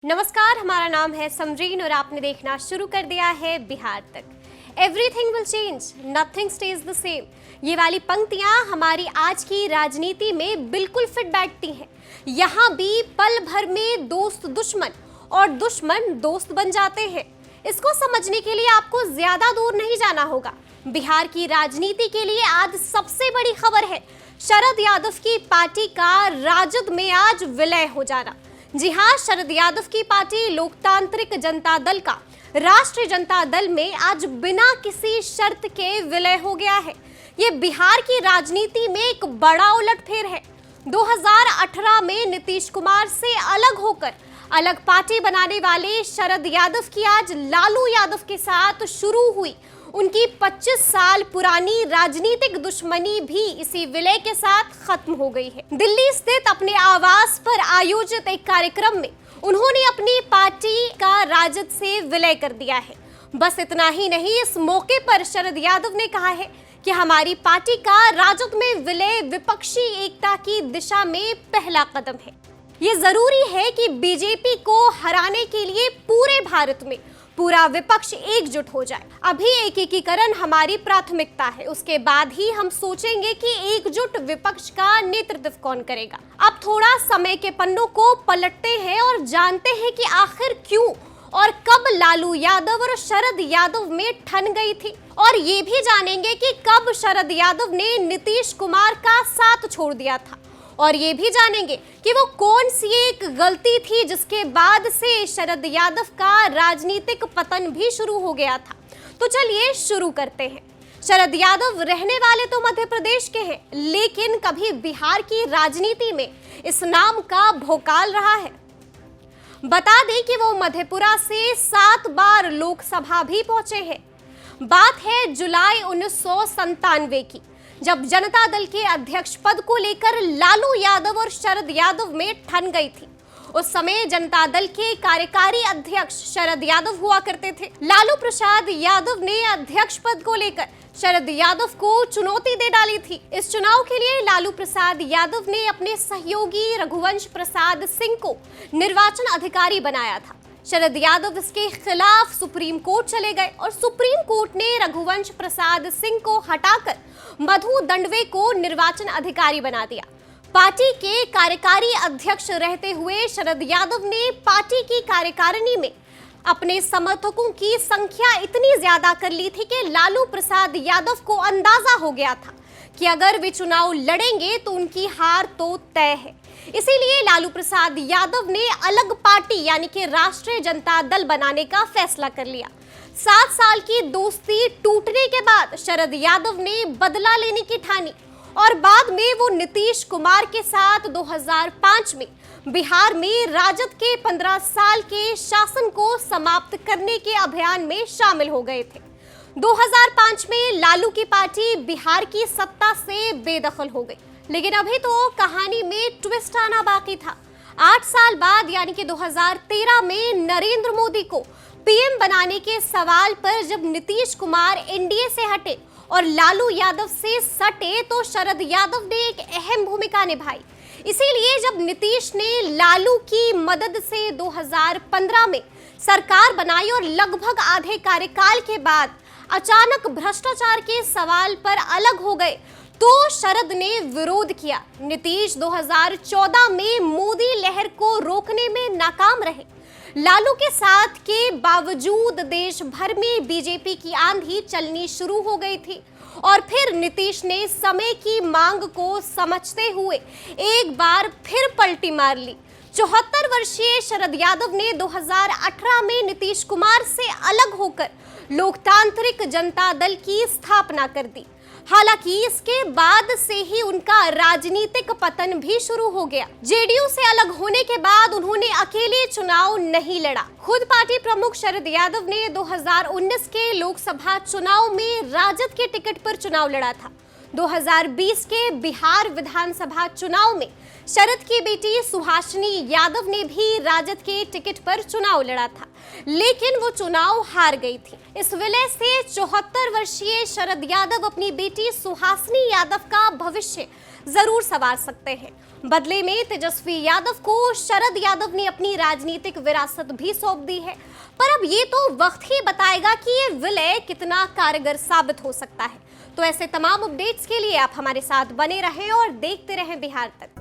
नमस्कार, हमारा नाम है समरीन और आपने देखना शुरू कर दिया है बिहार तक। Everything will change, nothing stage the same. ये वाली पंक्तियां हमारी आज की राजनीति में बिल्कुल फिट बैठती हैं। यहाँ भी पल भर में दोस्त दुश्मन और दुश्मन दोस्त बन जाते हैं। इसको समझने के लिए आपको ज्यादा दूर नहीं जाना होगा। बिहार की राजनीति के लिए आज सबसे बड़ी खबर है शरद यादव की पार्टी का राजद में आज विलय हो जाना। जी हां, शरद यादव की पार्टी लोकतांत्रिक जनता दल का राष्ट्रीय जनता दल में आज बिना किसी शर्त के विलय हो गया है। ये बिहार की राजनीति में एक बड़ा उलटफेर है। 2018 में नीतीश कुमार से अलग होकर अलग पार्टी बनाने वाले शरद यादव की आज लालू यादव के साथ शुरू हुई उनकी 25 साल पुरानी राजनीतिक दुश्मनी भी इसी विलय के साथ खत्म हो गई है। दिल्ली स्थित अपने आवास पर आयोजित एक कार्यक्रम में उन्होंने अपनी पार्टी का राजद से विलय कर दिया है। बस इतना ही नहीं, इस मौके पर शरद यादव ने कहा है कि हमारी पार्टी का राजद में विलय विपक्षी एकता की दिशा में पहला कदम है। ये जरूरी है कि बीजेपी को हराने के लिए पूरे भारत में पूरा विपक्ष एकजुट हो जाए। अभी एकीकरण हमारी प्राथमिकता है, उसके बाद ही हम सोचेंगे कि एकजुट विपक्ष का नेतृत्व कौन करेगा। अब थोड़ा समय के पन्नों को पलटते हैं और जानते हैं कि आखिर क्यों और कब लालू यादव और शरद यादव में ठन गई थी, और ये भी जानेंगे कि कब शरद यादव ने नीतीश कुमार का साथ छोड़ दिया था, और ये भी जानेंगे कि वो कौन सी एक गलती थी जिसके बाद से शरद यादव का राजनीतिक पतन भी शुरू हो गया था। तो चलिए शुरू करते हैं। शरद यादव रहने वाले तो मध्य प्रदेश के हैं, लेकिन कभी बिहार की राजनीति में इस नाम का भोकाल रहा है। बता दें कि वो मधेपुरा से 7 बार लोकसभा भी पहुंचे हैं। बात है जुलाई 1997 की, जब जनता दल के अध्यक्ष पद को लेकर लालू यादव और शरद यादव में ठन गई थी। उस समय जनता दल के कार्यकारी अध्यक्ष शरद यादव हुआ करते थे। लालू प्रसाद यादव ने अध्यक्ष पद को लेकर शरद यादव को चुनौती दे डाली थी। इस चुनाव के लिए लालू प्रसाद यादव ने अपने सहयोगी रघुवंश प्रसाद सिंह को निर्वाचन अधिकारी बनाया था। शरद यादव इसके खिलाफ सुप्रीम कोर्ट चले गए और सुप्रीम कोर्ट ने रघुवंश प्रसाद सिंह को हटाकर मधु दंडवे को निर्वाचन अधिकारी बना दिया। पार्टी के कार्यकारी अध्यक्ष रहते हुए शरद यादव ने पार्टी की कार्यकारिणी में अपने समर्थकों की संख्या इतनी ज्यादा कर ली थी कि लालू प्रसाद यादव को अंदाजा हो गया था कि अगर वे चुनाव लड़ेंगे तो उनकी हार तो तय है। इसीलिए लालू प्रसाद यादव ने अलग पार्टी यानी कि राष्ट्रीय जनता दल बनाने का फैसला कर लिया। 7 साल की दोस्ती टूटने के बाद शरद यादव ने बदला लेने की ठानी और बाद में वो नीतीश कुमार के साथ 2005 में बिहार में राजद के 15 साल के शासन को समाप्त करने के अभियान में शामिल हो गए थे। 2005 में लालू की पार्टी बिहार की सत्ता से बेदखल हो गई, लेकिन अभी तो कहानी में ट्विस्ट आना बाकी था। 8 साल बाद यानी कि 2013 में नरेंद्र मोदी को पीएम बनाने के सवाल पर जब नीतीश कुमार एनडीए से हटे और लालू यादव से सटे तो शरद यादव ने एक अहम भूमिका निभाई। इसीलिए जब नीतीश ने लालू की मदद से 2015 में सरकार बनाई और लगभग आधे कार्यकाल के बाद अचानक भ्रष्टाचार के सवाल पर अलग हो गए तो शरद ने विरोध किया। नीतीश 2014 में मोदी लहर को रोकने में नाकाम रहे। लालू के साथ के बावजूद देश भर में बीजेपी की आंधी चलनी शुरू हो गई थी और फिर नीतीश ने समय की मांग को समझते हुए एक बार फिर पलटी मार ली। 74 वर्षीय शरद यादव ने 2018 में नीतीश कुमार से अलग होकर लोकतांत्रिक जनता दल की स्थापना कर दी। हालांकि इसके बाद से ही उनका राजनीतिक पतन भी शुरू हो गया। जेडीयू से अलग होने के बाद उन्होंने अकेले चुनाव नहीं लड़ा। खुद पार्टी प्रमुख शरद यादव ने 2019 के लोकसभा चुनाव में राजद के टिकट पर चुनाव लड़ा था। 2020 के बिहार विधानसभा चुनाव में शरद की बेटी सुहासिनी यादव ने भी राजद के टिकट पर चुनाव लड़ा था, लेकिन वो चुनाव हार गई थी। इस विलय से 74 वर्षीय शरद यादव अपनी बेटी सुहासिनी यादव का भविष्य जरूर संवार सकते हैं। बदले में तेजस्वी यादव को शरद यादव ने अपनी राजनीतिक विरासत भी सौंप दी है। पर अब ये तो वक्त ही बताएगा कि ये विलय कितना कारगर साबित हो सकता है। तो ऐसे तमाम अपडेट्स के लिए आप हमारे साथ बने रहें और देखते रहें बिहार तक।